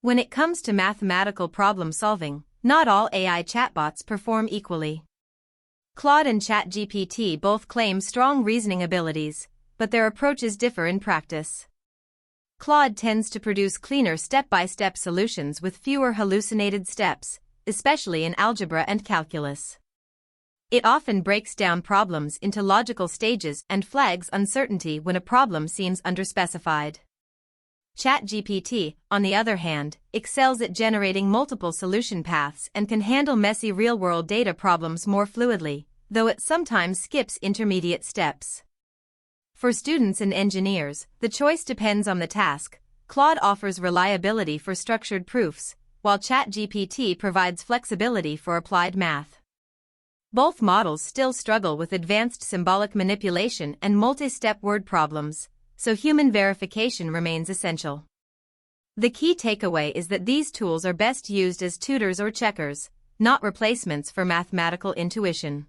When it comes to mathematical problem solving, not all AI chatbots perform equally. Claude and ChatGPT both claim strong reasoning abilities, but their approaches differ in practice. Claude tends to produce cleaner step-by-step solutions with fewer hallucinated steps, especially in algebra and calculus. It often breaks down problems into logical stages and flags uncertainty when a problem seems underspecified. ChatGPT, on the other hand, excels at generating multiple solution paths and can handle messy real-world data problems more fluidly, though it sometimes skips intermediate steps. For students and engineers, the choice depends on the task. Claude offers reliability for structured proofs, while ChatGPT provides flexibility for applied math. Both models still struggle with advanced symbolic manipulation and multi-step word problems, so human verification remains essential. The key takeaway is that these tools are best used as tutors or checkers, not replacements for mathematical intuition.